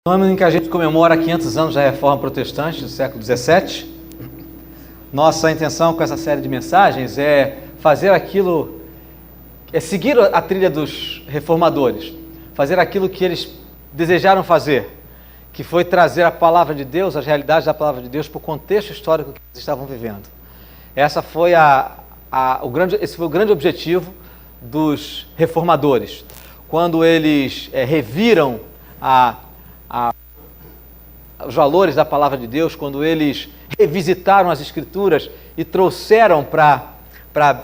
No ano em que a gente comemora 500 anos da Reforma Protestante do século XVII, nossa intenção com essa série de mensagens é fazer aquilo, seguir a trilha dos reformadores, fazer aquilo que eles desejaram fazer, que foi trazer a palavra de Deus, as realidades da palavra de Deus para o contexto histórico que eles estavam vivendo. Esse foi o grande objetivo dos reformadores. Quando eles reviram os valores da palavra de Deus, quando eles revisitaram as Escrituras e trouxeram para a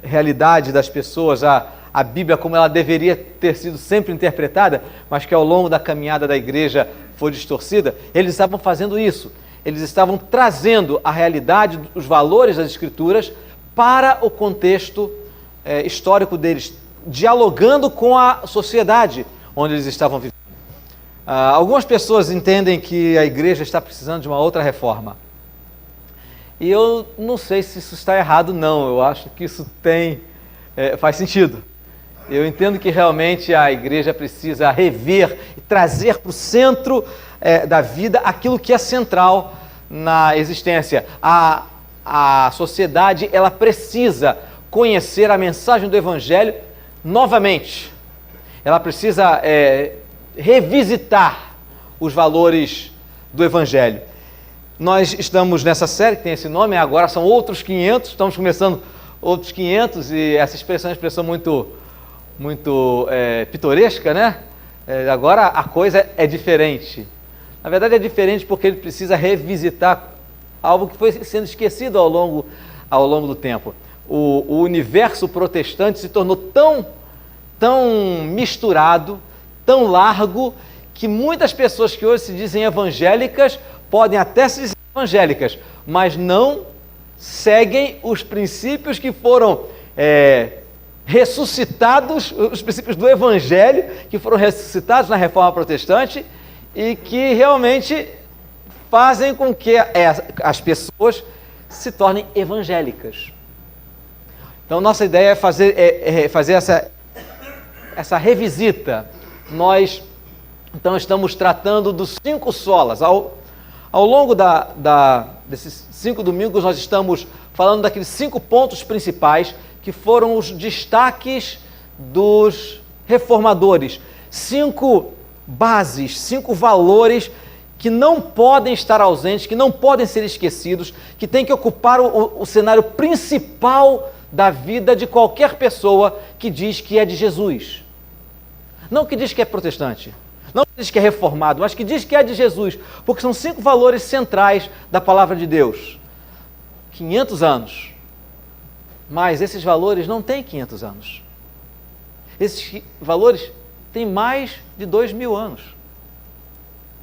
realidade das pessoas a Bíblia como ela deveria ter sido sempre interpretada, mas que ao longo da caminhada da igreja foi distorcida, eles estavam fazendo isso. Eles estavam trazendo a realidade, os valores das Escrituras para o contexto histórico deles, dialogando com a sociedade onde eles estavam vivendo. Algumas pessoas entendem que a igreja está precisando de uma outra reforma. E eu não sei se isso está errado, não. Eu acho que isso faz sentido. Eu entendo que realmente a igreja precisa rever e trazer para o centro da vida aquilo que é central na existência. A sociedade ela precisa conhecer a mensagem do Evangelho novamente. Ela precisa revisitar os valores do Evangelho. Nós estamos nessa série que tem esse nome, agora são outros 500, estamos começando outros 500 e essa expressão é uma expressão muito pitoresca, né? Agora a coisa é diferente. Na verdade é diferente porque ele precisa revisitar algo que foi sendo esquecido ao longo do tempo. O universo protestante se tornou tão misturado, tão largo, que muitas pessoas que hoje se dizem evangélicas podem até se dizer evangélicas, mas não seguem os princípios que foram ressuscitados, os princípios do Evangelho, que foram ressuscitados na Reforma Protestante e que realmente fazem com que as pessoas se tornem evangélicas. Então, nossa ideia é fazer essa revisita. Nós, então, estamos tratando dos 5 solas. Ao longo desses 5 domingos, nós estamos falando daqueles 5 pontos principais que foram os destaques dos reformadores. 5 bases, 5 valores que não podem estar ausentes, que não podem ser esquecidos, que têm que ocupar o cenário principal da vida de qualquer pessoa que diz que é de Jesus. Não que diz que é protestante, não que diz que é reformado, mas que diz que é de Jesus, porque são 5 valores centrais da palavra de Deus. 500 anos. Mas esses valores não têm 500 anos. Esses valores têm mais de 2.000 anos.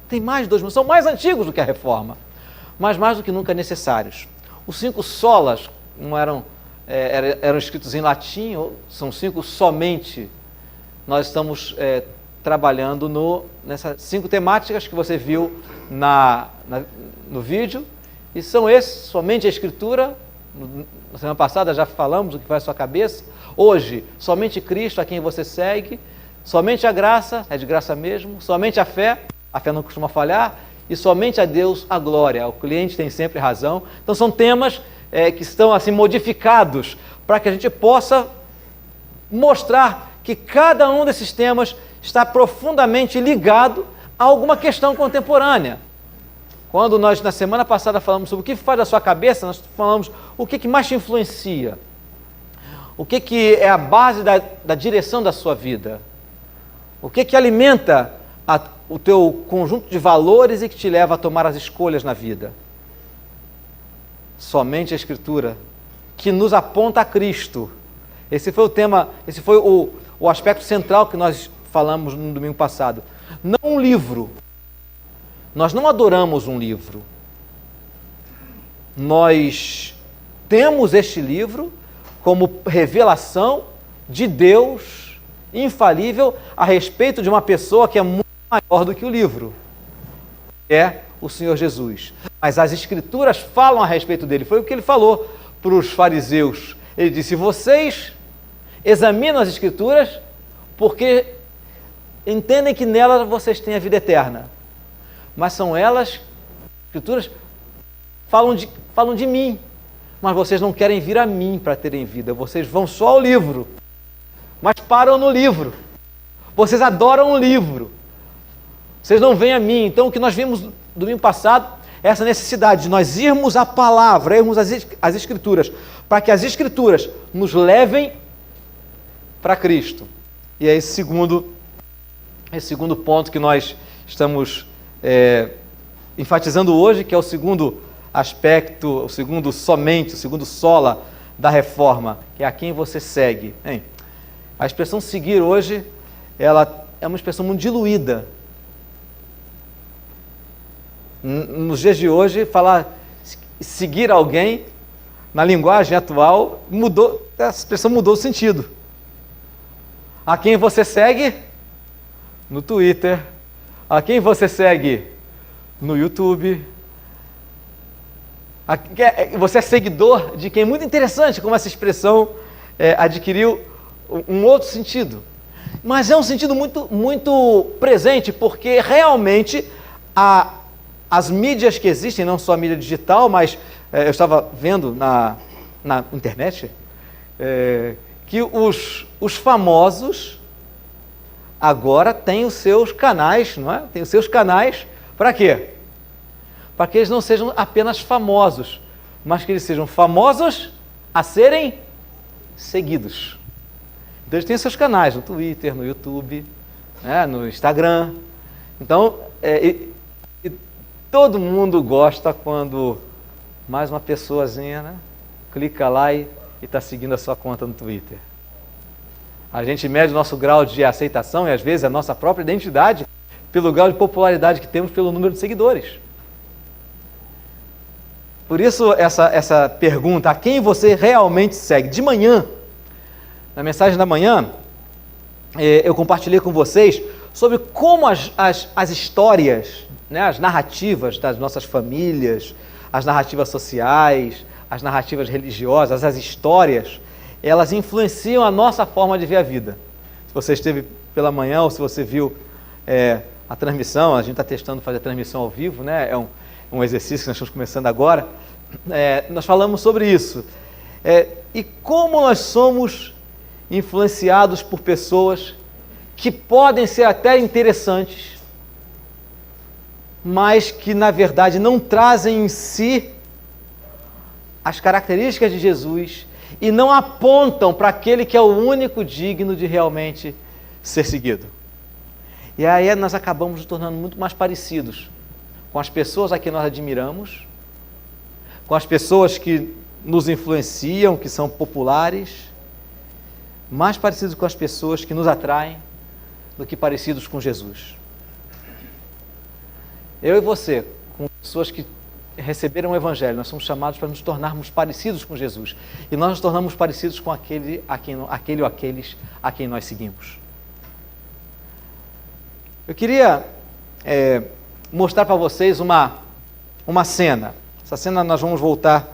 Tem mais de 2.000, são mais antigos do que a reforma, mas mais do que nunca necessários. Os 5 solas não eram escritos em latim, são 5 somente. Nós estamos trabalhando nessas 5 temáticas que você viu no vídeo, e são esses, somente a Escritura. Na semana passada já falamos o que faz a sua cabeça. Hoje, somente Cristo a quem você segue, somente a graça, é de graça mesmo, somente a fé não costuma falhar, e somente a Deus a glória. O cliente tem sempre razão. Então são temas que estão assim modificados para que a gente possa mostrar que cada um desses temas está profundamente ligado a alguma questão contemporânea. Quando nós, na semana passada, falamos sobre o que faz a sua cabeça, nós falamos o que mais te influencia, o que é a base da direção da sua vida, o que alimenta o teu conjunto de valores e que te leva a tomar as escolhas na vida. Somente a Escritura, que nos aponta a Cristo. Esse foi o tema, esse foi o aspecto central que nós falamos no domingo passado. Não um livro. Nós não adoramos um livro. Nós temos este livro como revelação de Deus infalível a respeito de uma pessoa que é muito maior do que o livro. É o Senhor Jesus. Mas as Escrituras falam a respeito dele. Foi o que ele falou para os fariseus. Ele disse: vocês examinam as Escrituras porque entendem que nela vocês têm a vida eterna. Mas são elas, as Escrituras, falam de mim. Mas vocês não querem vir a mim para terem vida. Vocês vão só ao livro. Mas param no livro. Vocês adoram o livro. Vocês não vêm a mim. Então, o que nós vimos domingo passado é essa necessidade de nós irmos à palavra, irmos às Escrituras, para que as Escrituras nos levem para Cristo. E é esse segundo ponto que nós estamos enfatizando hoje, que é o segundo aspecto, o segundo sola da reforma, que é a quem você segue. Hein? A expressão seguir hoje, ela é uma expressão muito diluída. Nos dias de hoje, falar seguir alguém, na linguagem atual, a expressão mudou o sentido. A quem você segue? No Twitter. A quem você segue? No YouTube. Você é seguidor de quem? Muito interessante como essa expressão adquiriu um outro sentido. Mas é um sentido muito, muito presente, porque realmente as mídias que existem, não só a mídia digital, mas eu estava vendo na internet que os famosos agora têm os seus canais, não é? Tem os seus canais para quê? Para que eles não sejam apenas famosos, mas que eles sejam famosos a serem seguidos. Então eles têm seus canais no Twitter, no YouTube, no Instagram. Então, todo mundo gosta quando mais uma pessoazinha, clica lá e está seguindo a sua conta no Twitter. A gente mede o nosso grau de aceitação e às vezes a nossa própria identidade pelo grau de popularidade que temos pelo número de seguidores. Por isso essa pergunta, a quem você realmente segue? De manhã, na mensagem da manhã, eu compartilhei com vocês sobre como as histórias, as narrativas das nossas famílias, as narrativas sociais, as narrativas religiosas, as histórias, elas influenciam a nossa forma de ver a vida. Se você esteve pela manhã ou se você viu a transmissão, a gente está testando fazer a transmissão ao vivo, é um exercício que nós estamos começando agora, nós falamos sobre isso. E como nós somos influenciados por pessoas que podem ser até interessantes, mas que na verdade não trazem em si as características de Jesus e não apontam para aquele que é o único digno de realmente ser seguido. E aí nós acabamos nos tornando muito mais parecidos com as pessoas a quem nós admiramos, com as pessoas que nos influenciam, que são populares, mais parecidos com as pessoas que nos atraem do que parecidos com Jesus. Eu e você, com pessoas que receberam o Evangelho, nós somos chamados para nos tornarmos parecidos com Jesus. E nós nos tornamos parecidos com aquele ou aqueles a quem nós seguimos. Eu queria mostrar para vocês uma cena. Essa cena nós vamos voltar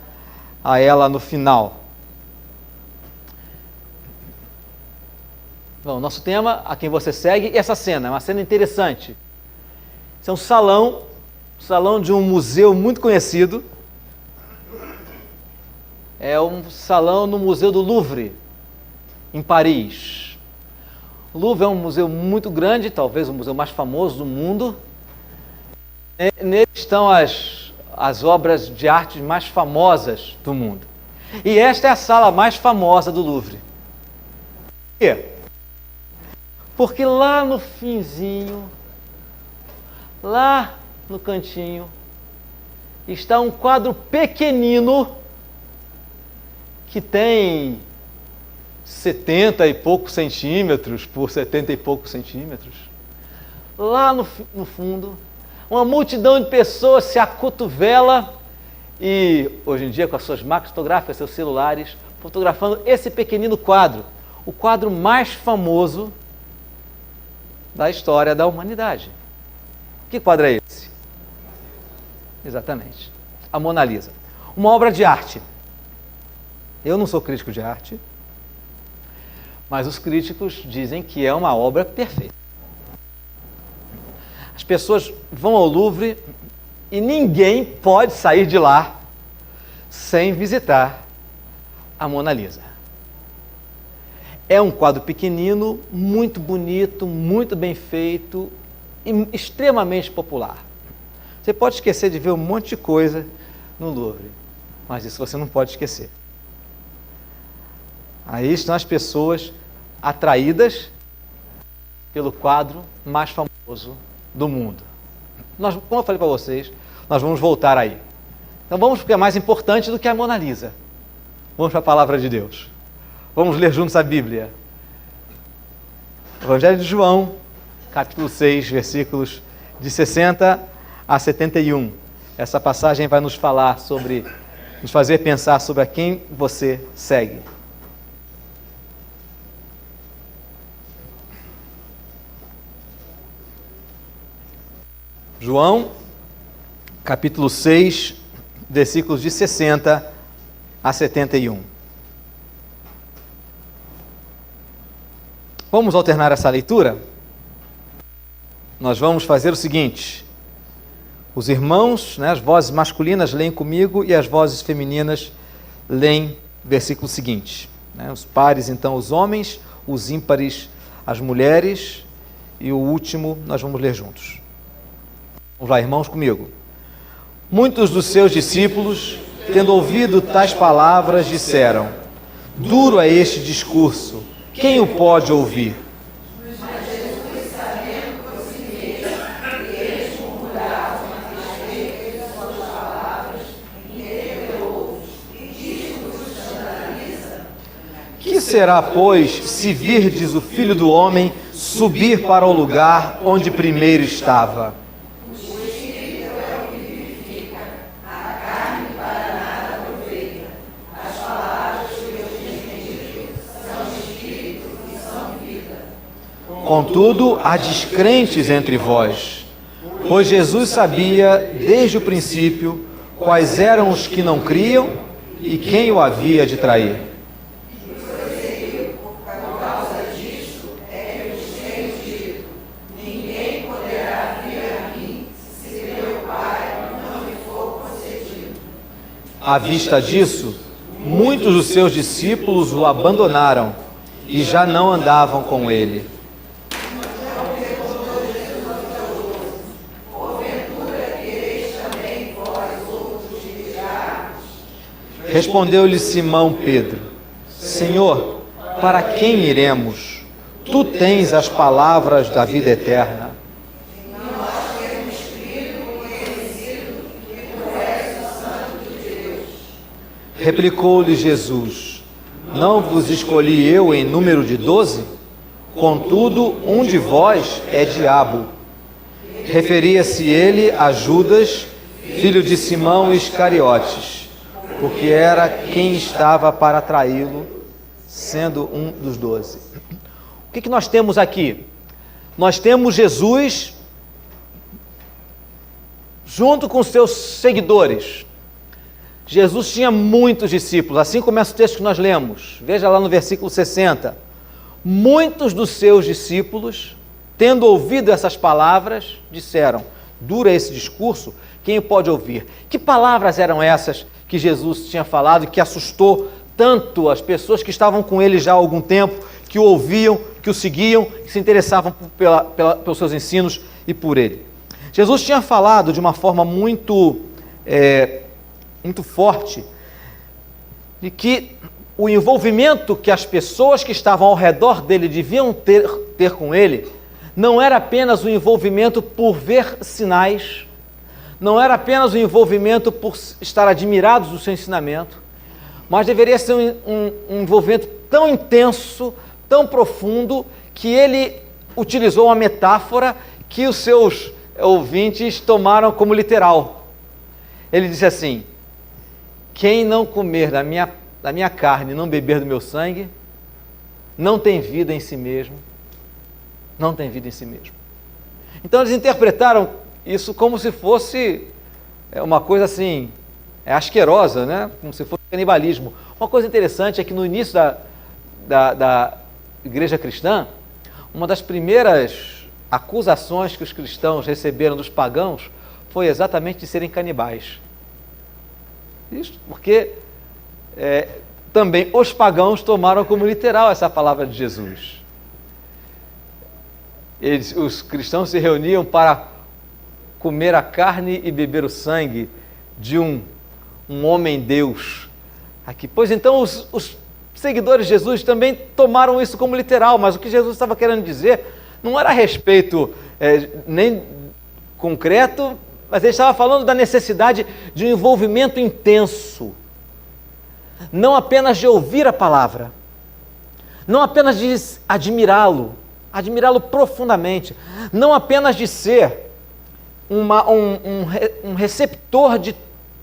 a ela no final. Bom, nosso tema, a quem você segue, e essa cena, é uma cena interessante. Isso é um salão de um museu muito conhecido. É um salão no Museu do Louvre, em Paris. O Louvre é um museu muito grande, talvez o museu mais famoso do mundo. Nele estão as obras de arte mais famosas do mundo. E esta é a sala mais famosa do Louvre. Por quê? Porque lá no finzinho, lá no cantinho, está um quadro pequenino que tem 70 e poucos centímetros por 70 e poucos centímetros. Lá no fundo, uma multidão de pessoas se acotovela e, hoje em dia, com as suas máquinas fotográficas, seus celulares, fotografando esse pequenino quadro, o quadro mais famoso da história da humanidade. Que quadro é esse? Exatamente. A Mona Lisa. Uma obra de arte. Eu não sou crítico de arte, mas os críticos dizem que é uma obra perfeita. As pessoas vão ao Louvre e ninguém pode sair de lá sem visitar a Mona Lisa. É um quadro pequenino, muito bonito, muito bem feito e extremamente popular. Você pode esquecer de ver um monte de coisa no Louvre, mas isso você não pode esquecer. Aí estão as pessoas atraídas pelo quadro mais famoso do mundo. Como eu falei para vocês, nós vamos voltar aí. Então vamos para o que é mais importante do que a Mona Lisa. Vamos para a palavra de Deus. Vamos ler juntos a Bíblia. Evangelho de João, capítulo 6, versículos de 60 a 71. Essa passagem vai nos falar sobre, nos fazer pensar sobre a quem você segue. João, capítulo 6, versículos de 60 a 71. Vamos alternar essa leitura? Nós vamos fazer o seguinte: os irmãos, as vozes masculinas leem comigo e as vozes femininas leem o versículo seguinte. Os pares, então, os homens, os ímpares, as mulheres, e o último nós vamos ler juntos. Vamos lá, irmãos, comigo. Muitos dos seus discípulos, tendo ouvido tais palavras, disseram: duro é este discurso, quem o pode ouvir? Mas Jesus, sabendo por si mesmo que eles murmuravam a respeito de suas palavras, interpelou-os e disse-nos: escandaliza. Que será, pois, se virdes o Filho do Homem subir para o lugar onde primeiro estava? Contudo, há descrentes entre vós, pois Jesus sabia, desde o princípio, quais eram os que não criam e quem o havia de trair. Por causa disso, é que os tenho dito: ninguém poderá vir a mim se meu Pai não lhe for concedido. À vista disso, muitos dos seus discípulos o abandonaram e já não andavam com ele. Respondeu-lhe Simão Pedro: Senhor, para quem iremos? Tu tens as palavras da vida eterna. Nós temos crido e conhecido que tu és o Santo de Deus. Replicou-lhe Jesus: Não vos escolhi eu em número de 12? Contudo, um de vós é diabo. Referia-se ele a Judas, filho de Simão Iscariotes, porque era quem estava para traí-lo, sendo um dos 12. O que nós temos aqui? Nós temos Jesus junto com seus seguidores. Jesus tinha muitos discípulos, assim começa o texto que nós lemos. Veja lá no versículo 60. Muitos dos seus discípulos, tendo ouvido essas palavras, disseram: duro é esse discurso, quem o pode ouvir? Que palavras eram essas que Jesus tinha falado e que assustou tanto as pessoas que estavam com ele já há algum tempo, que o ouviam, que o seguiam, que se interessavam pelos seus ensinos e por ele? Jesus tinha falado de uma forma muito forte de que o envolvimento que as pessoas que estavam ao redor dele deviam ter com ele não era apenas o envolvimento por ver sinais, não era apenas o envolvimento por estar admirados do seu ensinamento, mas deveria ser um envolvimento tão intenso, tão profundo, que ele utilizou uma metáfora que os seus ouvintes tomaram como literal. Ele disse assim: quem não comer da minha carne e não beber do meu sangue, não tem vida em si mesmo. Não tem vida em si mesmo. Então eles interpretaram isso como se fosse uma coisa assim, asquerosa, né? Como se fosse canibalismo. Uma coisa interessante é que no início da igreja cristã, uma das primeiras acusações que os cristãos receberam dos pagãos foi exatamente de serem canibais. Isso porque também os pagãos tomaram como literal essa palavra de Jesus. Os cristãos se reuniam para comer a carne e beber o sangue de um homem-deus aqui. Pois então os seguidores de Jesus também tomaram isso como literal, mas o que Jesus estava querendo dizer não era a respeito nem concreto, mas ele estava falando da necessidade de um envolvimento intenso, não apenas de ouvir a palavra, não apenas de admirá-lo profundamente, não apenas de ser um receptor de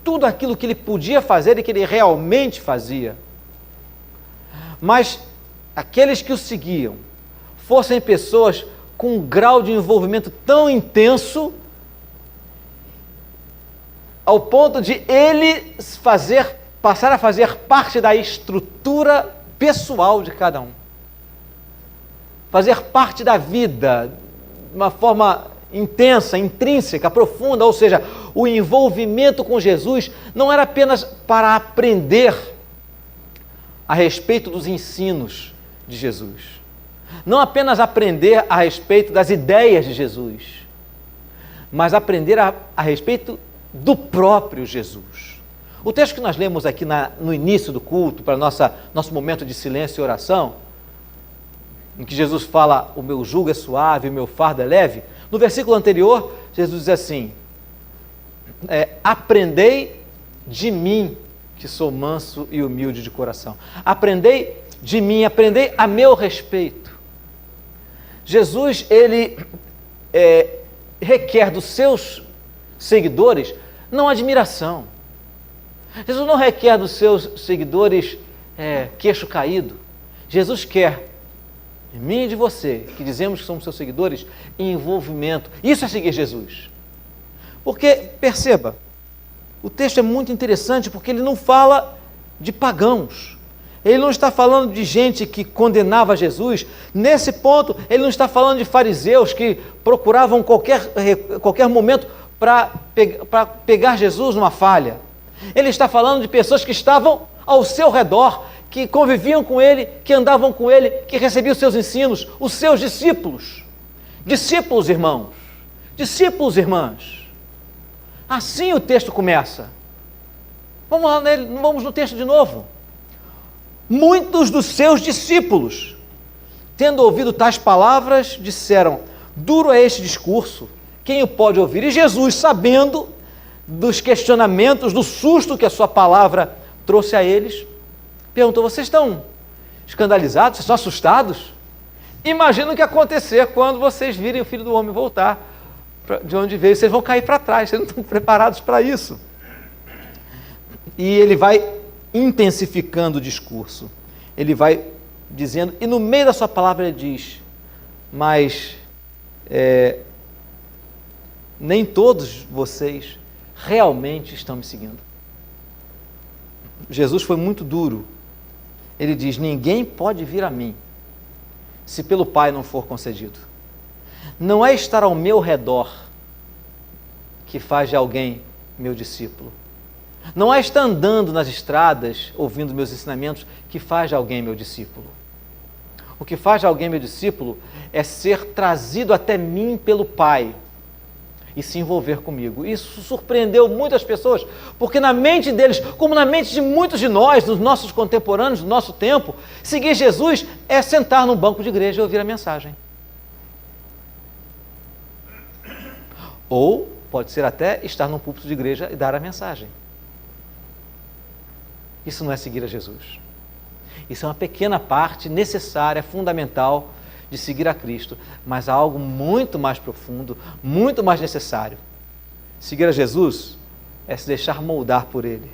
tudo aquilo que ele podia fazer e que ele realmente fazia, mas aqueles que o seguiam fossem pessoas com um grau de envolvimento tão intenso ao ponto de ele passar a fazer parte da estrutura pessoal de cada um. Fazer parte da vida de uma forma intensa, intrínseca, profunda, ou seja, o envolvimento com Jesus não era apenas para aprender a respeito dos ensinos de Jesus, não apenas aprender a respeito das ideias de Jesus, mas aprender a respeito do próprio Jesus. O texto que nós lemos aqui no início do culto, para nosso momento de silêncio e oração, em que Jesus fala, o meu jugo é suave, o meu fardo é leve, no versículo anterior, Jesus diz assim, aprendei de mim, que sou manso e humilde de coração. Aprendei de mim, aprendei a meu respeito. Jesus, ele requer dos seus seguidores não admiração. Jesus não requer dos seus seguidores queixo caído. Jesus quer de mim e de você, que dizemos que somos seus seguidores, envolvimento. Isso é seguir Jesus. Porque, perceba, o texto é muito interessante porque ele não fala de pagãos. Ele não está falando de gente que condenava Jesus. Nesse ponto, ele não está falando de fariseus que procuravam qualquer momento para pegar Jesus numa falha. Ele está falando de pessoas que estavam ao seu redor, que conviviam com ele, que andavam com ele, que recebiam os seus ensinos, os seus discípulos. Discípulos, irmãos. Discípulos, irmãs. Assim o texto começa. Vamos no texto de novo. Muitos dos seus discípulos, tendo ouvido tais palavras, disseram, duro é este discurso, quem o pode ouvir? E Jesus, sabendo dos questionamentos, do susto que a sua palavra trouxe a eles, perguntou, vocês estão escandalizados, vocês estão assustados? Imagina o que acontecer quando vocês virem o Filho do Homem voltar de onde veio, vocês vão cair para trás, vocês não estão preparados para isso. E ele vai intensificando o discurso, ele vai dizendo, e no meio da sua palavra ele diz, mas nem todos vocês realmente estão me seguindo. Jesus foi muito duro. Ele diz, ninguém pode vir a mim se pelo Pai não for concedido. Não é estar ao meu redor que faz de alguém meu discípulo. Não é estar andando nas estradas, ouvindo meus ensinamentos, que faz de alguém meu discípulo. O que faz de alguém meu discípulo é ser trazido até mim pelo Pai e se envolver comigo. Isso surpreendeu muitas pessoas, porque na mente deles, como na mente de muitos de nós, dos nossos contemporâneos, do nosso tempo, seguir Jesus é sentar num banco de igreja e ouvir a mensagem. Ou pode ser até estar num púlpito de igreja e dar a mensagem. Isso não é seguir a Jesus. Isso é uma pequena parte necessária, fundamental de seguir a Cristo, mas há algo muito mais profundo, muito mais necessário. Seguir a Jesus é se deixar moldar por Ele.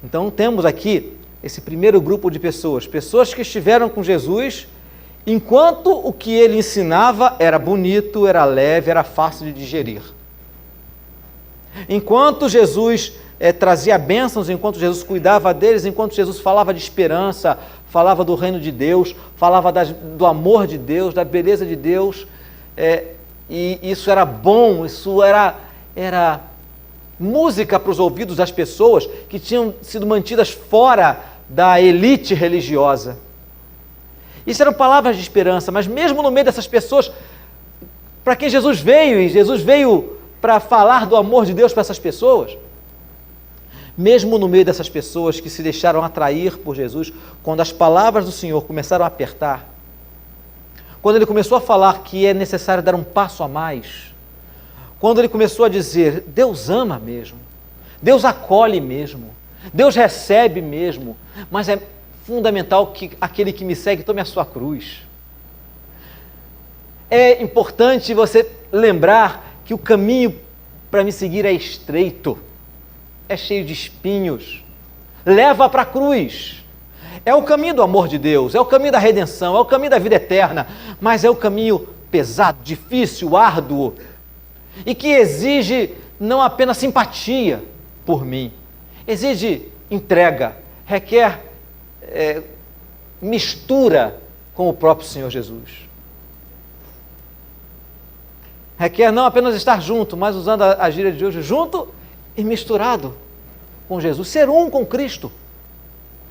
Então temos aqui esse primeiro grupo de pessoas que estiveram com Jesus enquanto o que Ele ensinava era bonito, era leve, era fácil de digerir. Enquanto Jesus trazia bênçãos, enquanto Jesus cuidava deles, enquanto Jesus falava de esperança, falava do reino de Deus, falava do amor de Deus, da beleza de Deus, e isso era bom, isso era música para os ouvidos das pessoas que tinham sido mantidas fora da elite religiosa. Isso eram palavras de esperança, mas mesmo no meio dessas pessoas, para quem Jesus veio, e Jesus veio para falar do amor de Deus para essas pessoas, mesmo no meio dessas pessoas que se deixaram atrair por Jesus, quando as palavras do Senhor começaram a apertar, quando Ele começou a falar que é necessário dar um passo a mais, quando Ele começou a dizer, Deus ama mesmo, Deus acolhe mesmo, Deus recebe mesmo, mas é fundamental que aquele que me segue tome a sua cruz. É importante você lembrar que o caminho para me seguir é estreito, é cheio de espinhos, leva para a cruz. É o caminho do amor de Deus, é o caminho da redenção, é o caminho da vida eterna, mas é o caminho pesado, difícil, árduo, e que exige não apenas simpatia por mim, exige entrega, requer mistura com o próprio Senhor Jesus. Requer não apenas estar junto, mas usando a gíria de hoje, junto e misturado com Jesus, ser um com Cristo,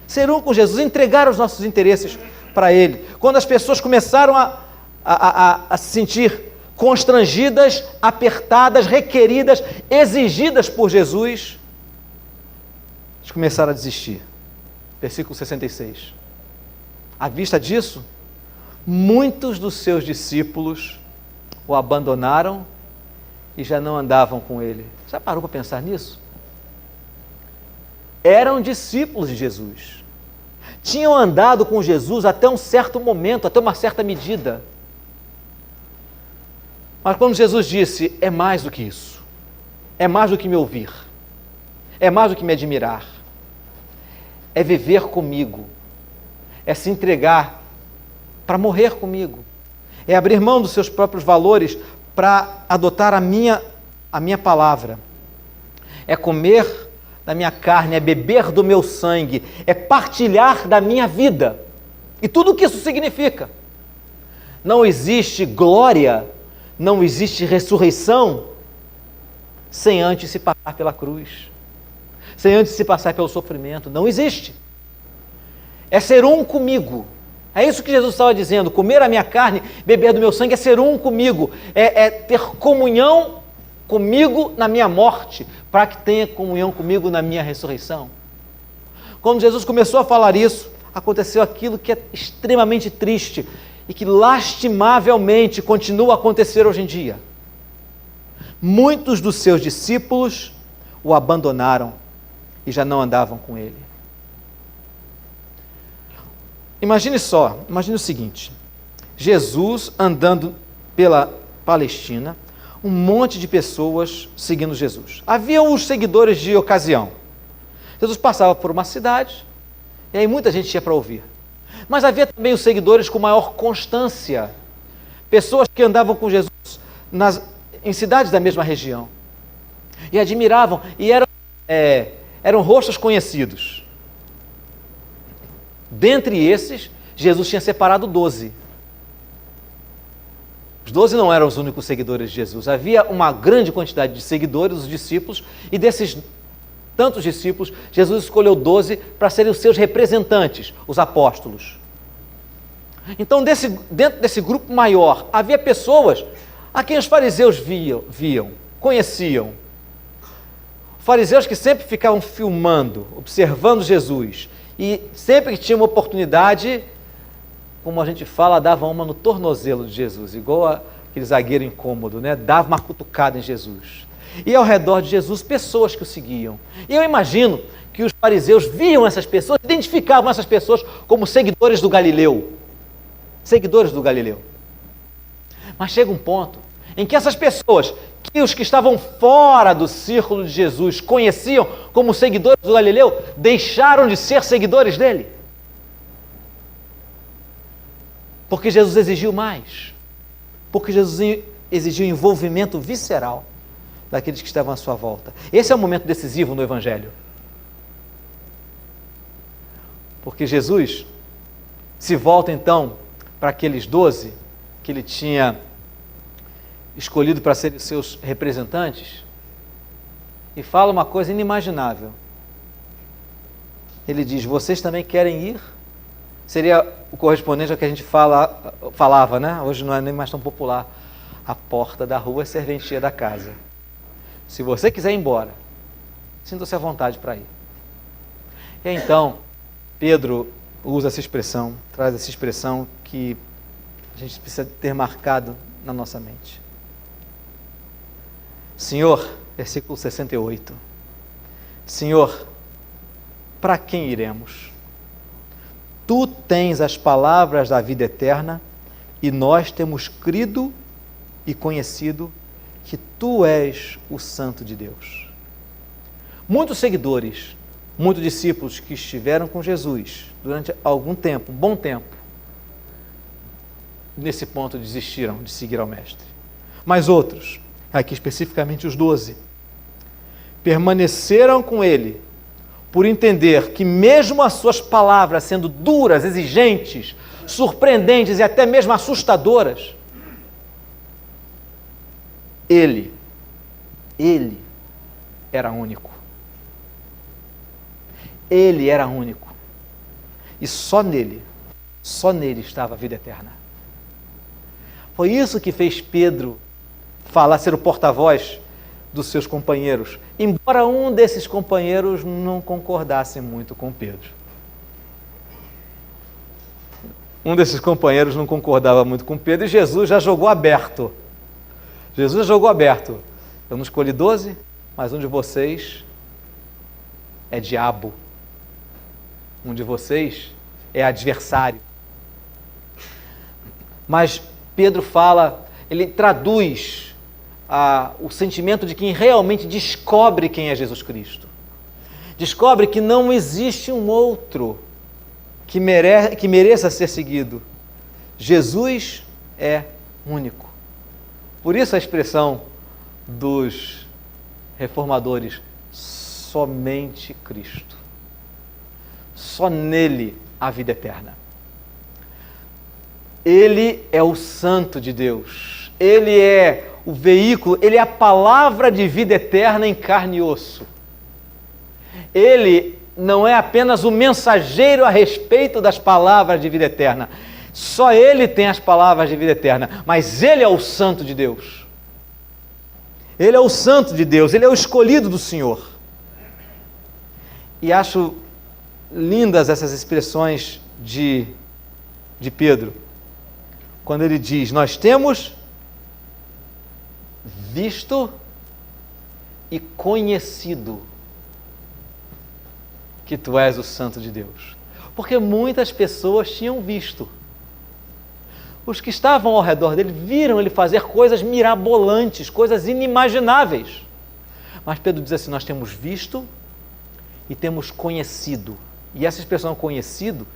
ser um com Jesus, entregar os nossos interesses para Ele. Quando as pessoas começaram a se sentir constrangidas, apertadas, requeridas, exigidas por Jesus, eles começaram a desistir. Versículo 66. À vista disso, muitos dos seus discípulos o abandonaram e já não andavam com ele. Já parou para pensar nisso? Eram discípulos de Jesus. Tinham andado com Jesus até um certo momento, até uma certa medida. Mas quando Jesus disse, é mais do que isso, é mais do que me ouvir, é mais do que me admirar, é viver comigo, é se entregar para morrer comigo, é abrir mão dos seus próprios valores para adotar a minha palavra, é comer da minha carne, é beber do meu sangue, é partilhar da minha vida, e tudo o que isso significa. Não existe glória, não existe ressurreição sem antes se passar pela cruz, sem antes se passar pelo sofrimento. Não existe. É ser um comigo. É isso que Jesus estava dizendo. Comer a minha carne, beber do meu sangue é ser um comigo. É ter comunhão comigo na minha morte, para que tenha comunhão comigo na minha ressurreição. Quando Jesus começou a falar isso, aconteceu aquilo que é extremamente triste e que lastimavelmente continua a acontecer hoje em dia. Muitos dos seus discípulos o abandonaram e já não andavam com ele. Imagine o seguinte, Jesus andando pela Palestina, um monte de pessoas seguindo Jesus. Havia os seguidores de ocasião. Jesus passava por uma cidade, e aí muita gente ia para ouvir. Mas havia também os seguidores com maior constância, pessoas que andavam com Jesus em cidades da mesma região, e admiravam, e eram rostos conhecidos. Dentre esses, Jesus tinha separado 12. Os 12 não eram os únicos seguidores de Jesus. Havia uma grande quantidade de seguidores, os discípulos, e desses tantos discípulos, Jesus escolheu 12 para serem os seus representantes, os apóstolos. Então, dentro desse grupo maior, havia pessoas a quem os fariseus viam, conheciam. Fariseus que sempre ficavam filmando, observando Jesus, e sempre que tinha uma oportunidade, como a gente fala, dava uma no tornozelo de Jesus, igual aquele zagueiro incômodo, né? Dava uma cutucada em Jesus. E ao redor de Jesus, pessoas que o seguiam. E eu imagino que os fariseus viam essas pessoas, identificavam essas pessoas como seguidores do Galileu. Seguidores do Galileu. Mas chega um ponto em que essas pessoas, que os que estavam fora do círculo de Jesus conheciam como seguidores do Galileu, deixaram de ser seguidores dele. Porque Jesus exigiu mais. Porque Jesus exigiu envolvimento visceral daqueles que estavam à sua volta. Esse é o momento decisivo no Evangelho. Porque Jesus se volta então para aqueles 12 que ele tinha escolhido para serem seus representantes, e fala uma coisa inimaginável. Ele diz: vocês também querem ir? Seria o correspondente ao que a gente falava, né? Hoje não é nem mais tão popular. A porta da rua é serventia da casa. Se você quiser ir embora, sinta-se à vontade para ir. E então, Pedro usa essa expressão, traz essa expressão que a gente precisa ter marcado na nossa mente. Senhor, versículo 68. Senhor, para quem iremos? Tu tens as palavras da vida eterna e nós temos crido e conhecido que Tu és o Santo de Deus. Muitos seguidores, muitos discípulos que estiveram com Jesus durante algum tempo, um bom tempo, nesse ponto desistiram de seguir ao Mestre. Mas outros, aqui especificamente os 12, permaneceram com Ele por entender que mesmo as suas palavras sendo duras, exigentes, surpreendentes e até mesmo assustadoras, Ele era único. Ele era único. E só nele estava a vida eterna. Foi isso que fez Pedro falar, ser o porta-voz dos seus companheiros, embora um desses companheiros não concordasse muito com Pedro. Um desses companheiros não concordava muito com Pedro e Jesus já jogou aberto. Eu não escolhi 12, mas um de vocês é diabo. Um de vocês é adversário. Mas Pedro fala, ele traduz o sentimento de quem realmente descobre quem é Jesus Cristo. Descobre que não existe um outro que mereça ser seguido. Jesus é único. Por isso a expressão dos reformadores, somente Cristo. Só nele a vida eterna. Ele é o Santo de Deus. Ele é o veículo, ele é a palavra de vida eterna em carne e osso. Ele não é apenas o mensageiro a respeito das palavras de vida eterna. Só ele tem as palavras de vida eterna, mas ele é o Santo de Deus. Ele é o Santo de Deus, ele é o escolhido do Senhor. E acho lindas essas expressões de Pedro, quando ele diz: nós temos visto e conhecido que Tu és o Santo de Deus. Porque muitas pessoas tinham visto. Os que estavam ao redor dele viram ele fazer coisas mirabolantes, coisas inimagináveis. Mas Pedro diz assim: nós temos visto e temos conhecido. E essa expressão conhecido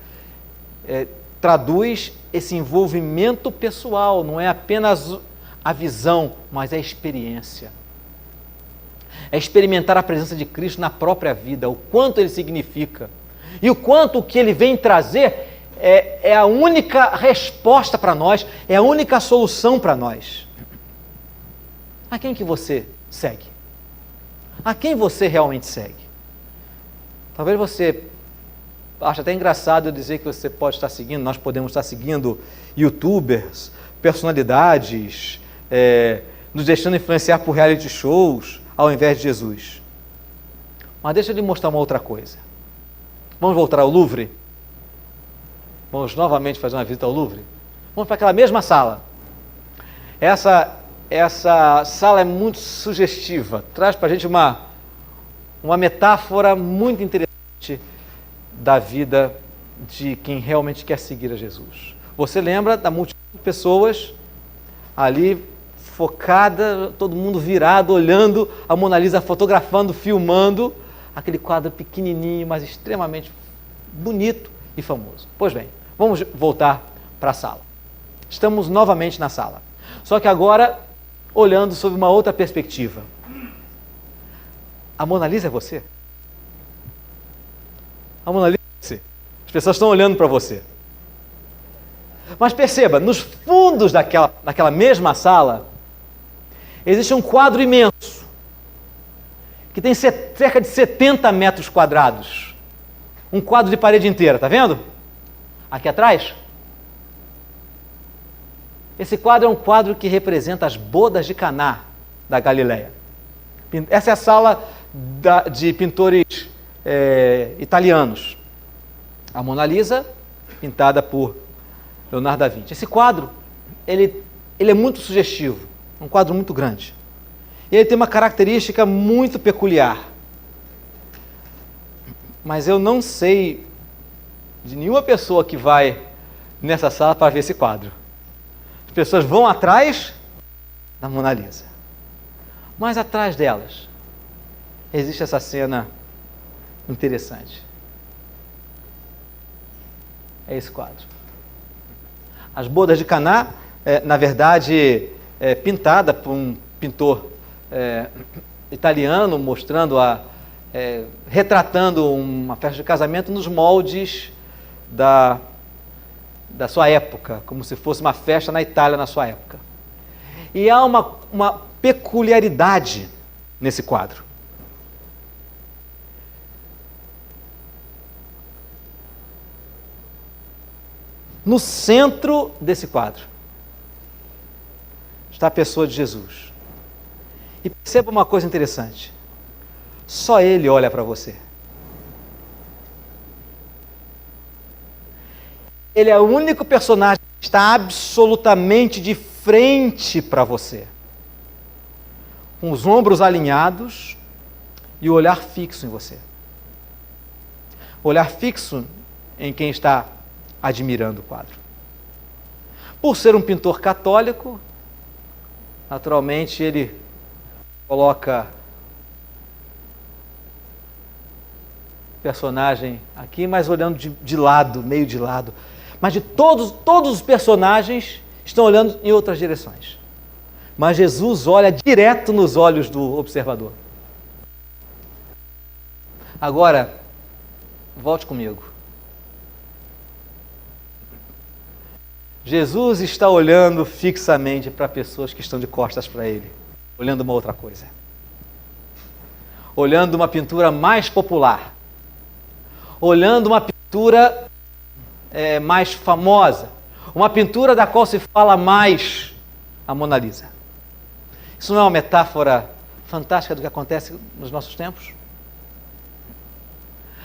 traduz esse envolvimento pessoal, não é apenas a visão, mas a experiência. É experimentar a presença de Cristo na própria vida, o quanto Ele significa. E o quanto o que Ele vem trazer é a única resposta para nós, é a única solução para nós. A quem que você segue? A quem você realmente segue? Talvez você ache até engraçado eu dizer que você pode estar seguindo, nós podemos estar seguindo YouTubers, personalidades, nos deixando influenciar por reality shows, ao invés de Jesus. Mas deixa eu lhe mostrar uma outra coisa. Vamos voltar ao Louvre? Vamos novamente fazer uma visita ao Louvre? Vamos para aquela mesma sala. Essa sala é muito sugestiva, traz para a gente uma metáfora muito interessante da vida de quem realmente quer seguir a Jesus. Você lembra da multidão de pessoas ali focada, todo mundo virado, olhando a Mona Lisa, fotografando, filmando aquele quadro pequenininho, mas extremamente bonito e famoso. Pois bem, vamos voltar para a sala. Estamos novamente na sala, só que agora olhando sob uma outra perspectiva. A Mona Lisa é você? A Mona Lisa é você. As pessoas estão olhando para você. Mas perceba, nos fundos daquela mesma sala, Existe um quadro imenso, que tem cerca de 70 metros quadrados. Um quadro de parede inteira, tá vendo? Aqui atrás. Esse quadro é um quadro que representa as bodas de Caná da Galileia. Essa é a sala de pintores italianos. A Mona Lisa, pintada por Leonardo da Vinci. Esse quadro, ele é muito sugestivo, um quadro muito grande. E ele tem uma característica muito peculiar. Mas eu não sei de nenhuma pessoa que vai nessa sala para ver esse quadro. As pessoas vão atrás da Mona Lisa. Mas atrás delas existe essa cena interessante. É esse quadro. As bodas de Caná, na verdade, pintada por um pintor italiano, mostrando retratando uma festa de casamento nos moldes da sua época, como se fosse uma festa na Itália na sua época. E há uma peculiaridade nesse quadro. No centro desse quadro está a pessoa de Jesus. E perceba uma coisa interessante. Só Ele olha para você. Ele é o único personagem que está absolutamente de frente para você. Com os ombros alinhados e o olhar fixo em você. O olhar fixo em quem está admirando o quadro. Por ser um pintor católico, naturalmente ele coloca o personagem aqui, mas olhando de lado, meio de lado. Mas de todos os personagens estão olhando em outras direções. Mas Jesus olha direto nos olhos do observador. Agora, volte comigo. Jesus está olhando fixamente para pessoas que estão de costas para Ele, olhando uma outra coisa. Olhando uma pintura mais popular. Olhando uma pintura mais famosa. Uma pintura da qual se fala mais, a Mona Lisa. Isso não é uma metáfora fantástica do que acontece nos nossos tempos?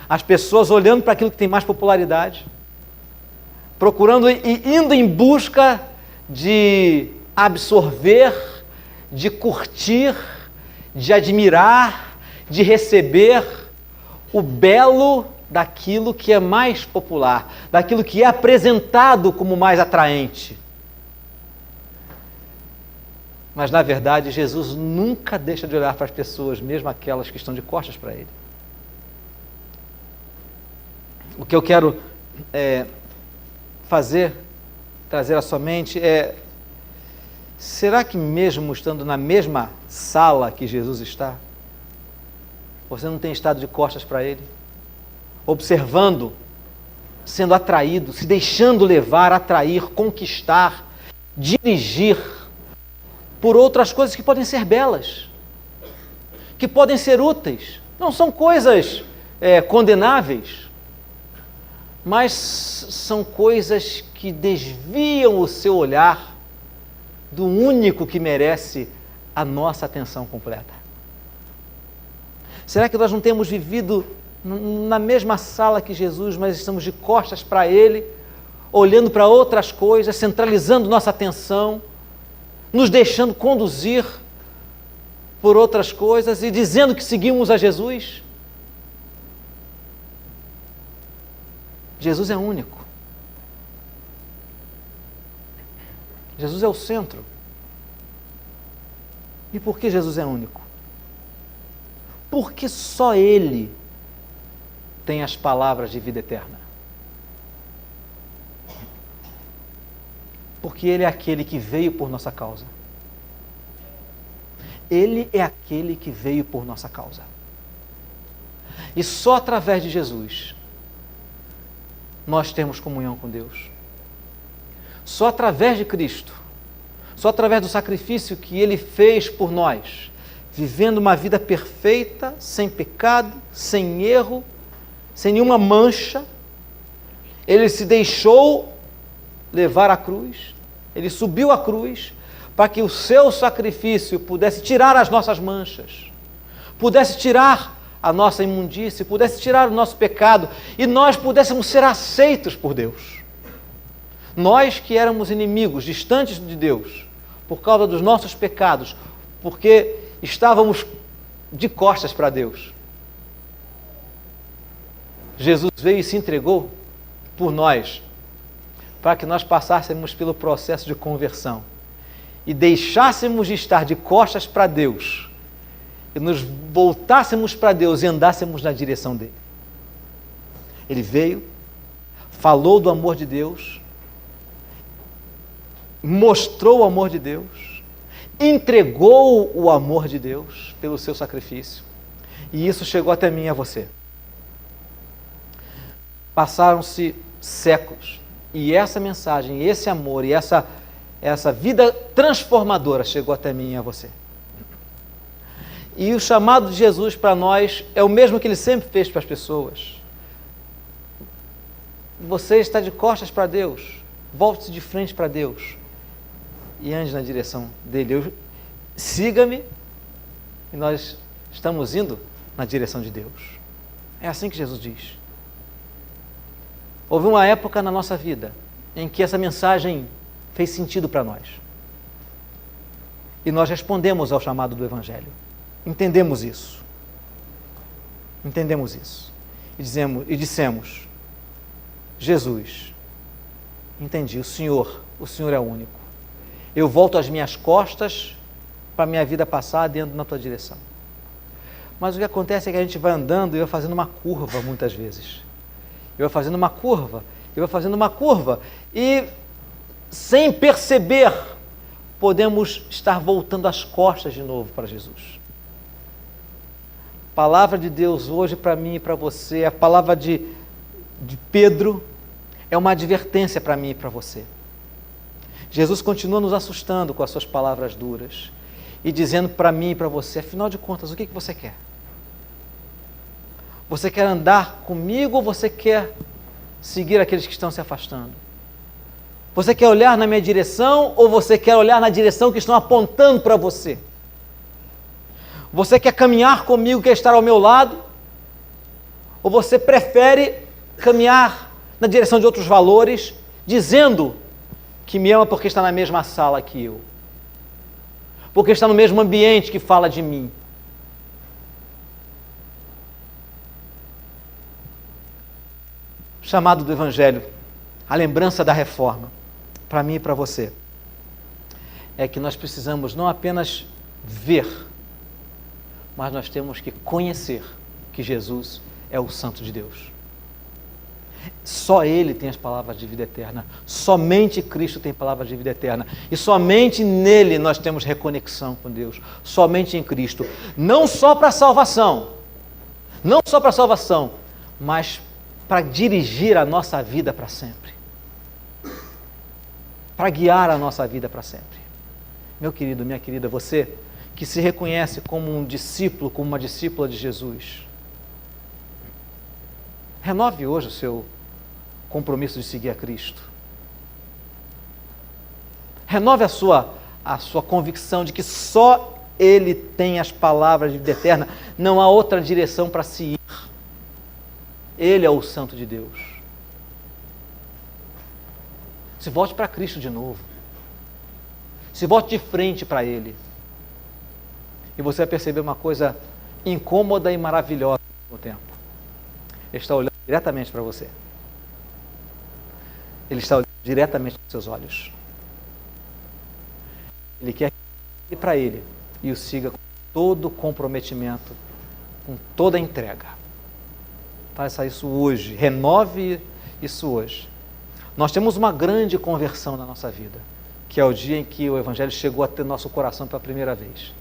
As pessoas olhando para aquilo que tem mais popularidade, procurando e indo em busca de absorver, de curtir, de admirar, de receber o belo daquilo que é mais popular, daquilo que é apresentado como mais atraente. Mas, na verdade, Jesus nunca deixa de olhar para as pessoas, mesmo aquelas que estão de costas para Ele. O que eu quero trazer à sua mente será que mesmo estando na mesma sala que Jesus está, você não tem estado de costas para Ele? Observando, sendo atraído, se deixando levar, atrair, conquistar, dirigir por outras coisas que podem ser belas, que podem ser úteis. Não são coisas condenáveis, mas são coisas que desviam o seu olhar do único que merece a nossa atenção completa. Será que nós não temos vivido na mesma sala que Jesus, mas estamos de costas para Ele, olhando para outras coisas, centralizando nossa atenção, nos deixando conduzir por outras coisas e dizendo que seguimos a Jesus? Jesus é único. Jesus é o centro. E por que Jesus é único? Porque só Ele tem as palavras de vida eterna. Porque Ele é aquele que veio por nossa causa. Ele é aquele que veio por nossa causa. E só através de Jesus nós temos comunhão com Deus. Só através de Cristo, só através do sacrifício que Ele fez por nós, vivendo uma vida perfeita, sem pecado, sem erro, sem nenhuma mancha, Ele se deixou levar à cruz, Ele subiu à cruz, para que o seu sacrifício pudesse tirar as nossas manchas, pudesse tirar a nossa imundície, pudesse tirar o nosso pecado, e nós pudéssemos ser aceitos por Deus. Nós que éramos inimigos, distantes de Deus, por causa dos nossos pecados, porque estávamos de costas para Deus. Jesus veio e se entregou por nós, para que nós passássemos pelo processo de conversão e deixássemos de estar de costas para Deus e nos voltássemos para Deus e andássemos na direção dele. Ele veio, falou do amor de Deus, mostrou o amor de Deus, entregou o amor de Deus pelo seu sacrifício, e isso chegou até mim e a você. Passaram-se séculos, e essa mensagem, esse amor e essa vida transformadora chegou até mim e a você. E o chamado de Jesus para nós é o mesmo que Ele sempre fez para as pessoas. Você está de costas para Deus, volte-se de frente para Deus e ande na direção dele. Siga-me, e nós estamos indo na direção de Deus. É assim que Jesus diz. Houve uma época na nossa vida em que essa mensagem fez sentido para nós. E nós respondemos ao chamado do Evangelho. Entendemos isso. Entendemos isso. E dissemos, Jesus, entendi, o Senhor é o único. Eu volto as minhas costas para a minha vida passar dentro na tua direção. Mas o que acontece é que a gente vai andando e vai fazendo uma curva muitas vezes. Eu vou fazendo uma curva, e sem perceber, podemos estar voltando as costas de novo para Jesus. A palavra de Deus hoje para mim e para você, a palavra de Pedro, é uma advertência para mim e para você. Jesus continua nos assustando com as suas palavras duras e dizendo para mim e para você, afinal de contas, o que você quer? Você quer andar comigo ou você quer seguir aqueles que estão se afastando? Você quer olhar na minha direção ou você quer olhar na direção que estão apontando para você? Você quer caminhar comigo, quer estar ao meu lado? Ou você prefere caminhar na direção de outros valores, dizendo que me ama porque está na mesma sala que eu? Porque está no mesmo ambiente que fala de mim? O chamado do Evangelho, a lembrança da reforma, para mim e para você, é que nós precisamos não apenas ver, mas nós temos que conhecer que Jesus é o Santo de Deus. Só Ele tem as palavras de vida eterna, somente Cristo tem palavras de vida eterna, e somente nele nós temos reconexão com Deus, somente em Cristo, não só para a salvação, mas para dirigir a nossa vida para sempre, para guiar a nossa vida para sempre. Meu querido, minha querida, você que se reconhece como um discípulo, como uma discípula de Jesus, renove hoje o seu compromisso de seguir a Cristo. Renove a sua convicção de que só Ele tem as palavras de vida eterna, não há outra direção para se ir. Ele é o Santo de Deus. Se volte para Cristo de novo. Se volte de frente para Ele. E você vai perceber uma coisa incômoda e maravilhosa ao mesmo tempo. Ele está olhando diretamente para você. Ele está olhando diretamente nos seus olhos. Ele quer que você olhe para Ele e o siga com todo comprometimento, com toda a entrega. Faça isso hoje, renove isso hoje. Nós temos uma grande conversão na nossa vida, que é o dia em que o Evangelho chegou a ter nosso coração pela primeira vez.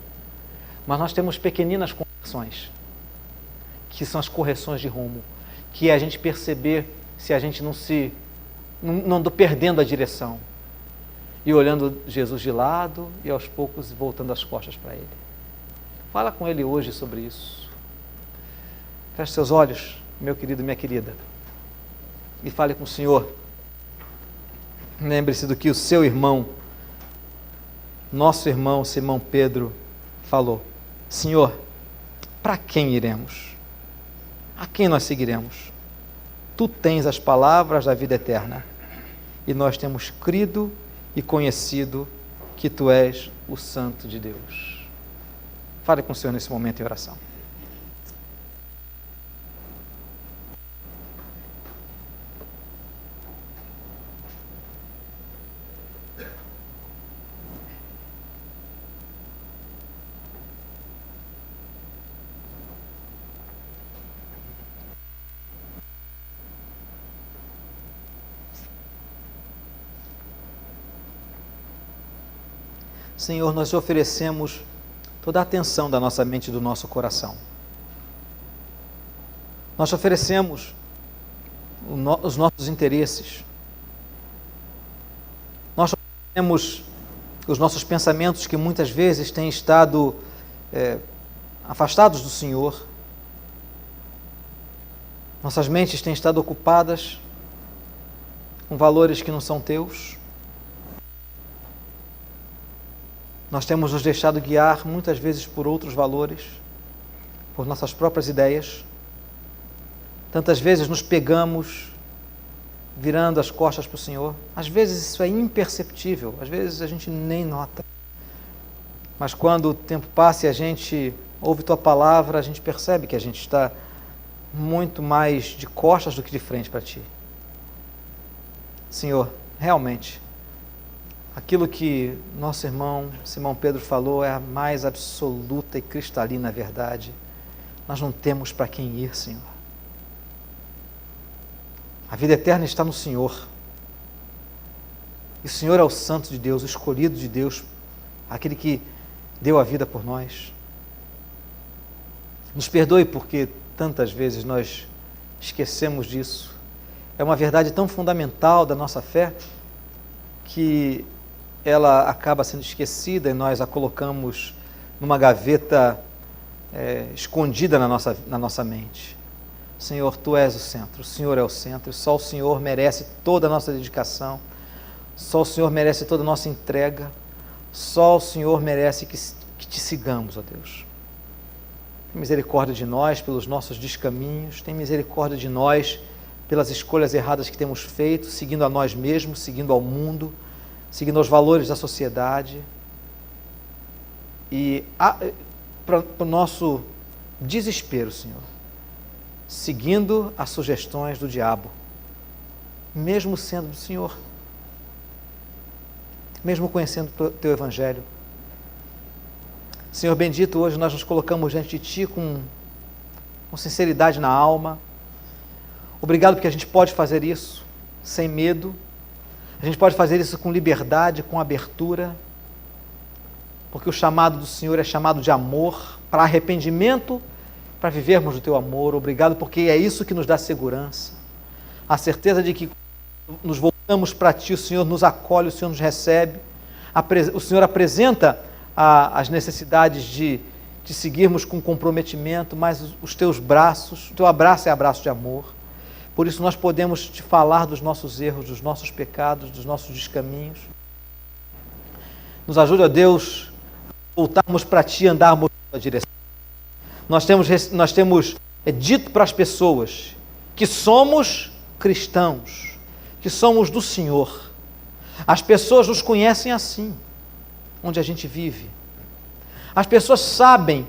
Mas nós temos pequeninas conversões, que são as correções de rumo, que é a gente perceber se a gente não anda perdendo a direção. e olhando Jesus de lado e aos poucos voltando as costas para Ele. Fala com Ele hoje sobre isso. Feche seus olhos, meu querido e minha querida, e fale com o Senhor. Lembre-se do que o seu irmão, nosso irmão Simão Pedro, falou. Senhor, para quem iremos? A quem nós seguiremos? Tu tens as palavras da vida eterna, e nós temos crido e conhecido que Tu és o Santo de Deus. Fale com o Senhor nesse momento em oração. Senhor, nós te oferecemos toda a atenção da nossa mente e do nosso coração. Nós te oferecemos os nossos interesses. Nós te oferecemos os nossos pensamentos que muitas vezes têm estado afastados do Senhor. Nossas mentes têm estado ocupadas com valores que não são teus. Nós temos nos deixado guiar muitas vezes por outros valores, por nossas próprias ideias. Tantas vezes nos pegamos virando as costas para o Senhor. Às vezes isso é imperceptível, às vezes a gente nem nota. Mas quando o tempo passa e a gente ouve Tua palavra, a gente percebe que a gente está muito mais de costas do que de frente para Ti. Senhor, realmente, aquilo que nosso irmão Simão Pedro falou é a mais absoluta e cristalina verdade. Nós não temos para quem ir, Senhor. A vida eterna está no Senhor. E o Senhor é o Santo de Deus, o escolhido de Deus, aquele que deu a vida por nós. Nos perdoe porque tantas vezes nós esquecemos disso. É uma verdade tão fundamental da nossa fé que ela acaba sendo esquecida e nós a colocamos numa gaveta escondida na nossa mente. Senhor, Tu és o centro, o Senhor é o centro, e só o Senhor merece toda a nossa dedicação, só o Senhor merece toda a nossa entrega, só o Senhor merece que Te sigamos, ó Deus. Tem misericórdia de nós pelos nossos descaminhos, tem misericórdia de nós pelas escolhas erradas que temos feito, seguindo a nós mesmos, seguindo ao mundo, seguindo aos valores da sociedade, e para o nosso desespero, Senhor, seguindo as sugestões do diabo, mesmo sendo do Senhor, mesmo conhecendo o Teu Evangelho. Senhor bendito, hoje nós nos colocamos diante de Ti com sinceridade na alma. Obrigado porque a gente pode fazer isso sem medo. A gente pode fazer isso com liberdade, com abertura, porque o chamado do Senhor é chamado de amor, para arrependimento, para vivermos do Teu amor. Obrigado, porque é isso que nos dá segurança, a certeza de que nos voltamos para Ti, o Senhor nos acolhe, o Senhor nos recebe, o Senhor apresenta as necessidades de seguirmos com comprometimento, mas os Teus braços, o Teu abraço é abraço de amor. Por isso nós podemos Te falar dos nossos erros, dos nossos pecados, dos nossos descaminhos. Nos ajude, ó Deus, a voltarmos para Ti e andarmos na Tua direção. Nós temos dito para as pessoas que somos cristãos, que somos do Senhor. As pessoas nos conhecem assim, onde a gente vive. As pessoas sabem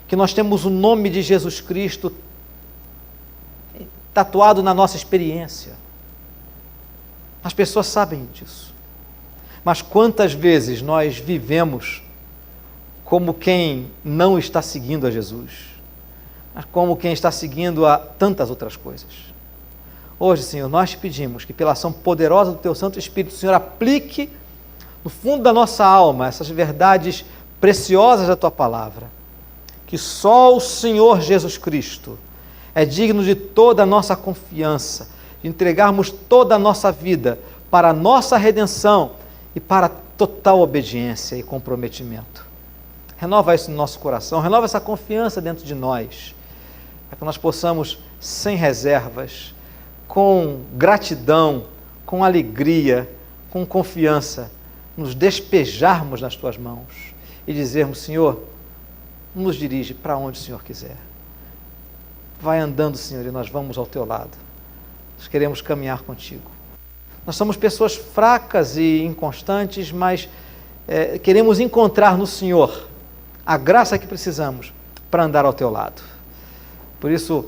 que nós temos o nome de Jesus Cristo tatuado na nossa experiência. As pessoas sabem disso. Mas quantas vezes nós vivemos como quem não está seguindo a Jesus, mas como quem está seguindo a tantas outras coisas. Hoje, Senhor, nós Te pedimos que pela ação poderosa do Teu Santo Espírito, o Senhor aplique no fundo da nossa alma essas verdades preciosas da Tua palavra, que só o Senhor Jesus Cristo é digno de toda a nossa confiança, de entregarmos toda a nossa vida para a nossa redenção e para total obediência e comprometimento. Renova isso no nosso coração, renova essa confiança dentro de nós, para que nós possamos, sem reservas, com gratidão, com alegria, com confiança, nos despejarmos nas Tuas mãos e dizermos: Senhor, nos dirige para onde o Senhor quiser. Vai andando, Senhor, e nós vamos ao Teu lado. Nós queremos caminhar contigo. Nós somos pessoas fracas e inconstantes, mas queremos encontrar no Senhor a graça que precisamos para andar ao Teu lado. Por isso,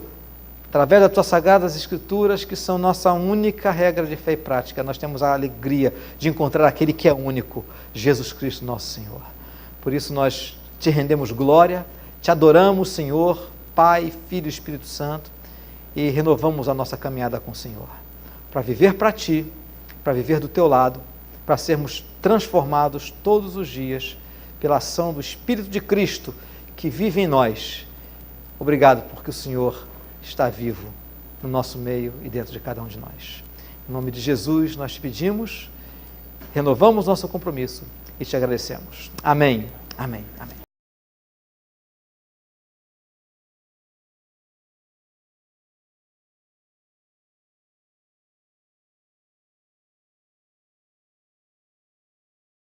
através das Tuas Sagradas Escrituras, que são nossa única regra de fé e prática, nós temos a alegria de encontrar aquele que é único, Jesus Cristo, nosso Senhor. Por isso nós Te rendemos glória, Te adoramos, Senhor, Pai, Filho e Espírito Santo, e renovamos a nossa caminhada com o Senhor, para viver para Ti, para viver do Teu lado, para sermos transformados todos os dias pela ação do Espírito de Cristo que vive em nós. Obrigado porque o Senhor está vivo no nosso meio e dentro de cada um de nós. Em nome de Jesus nós Te pedimos, renovamos nosso compromisso e Te agradecemos. Amém, amém, amém.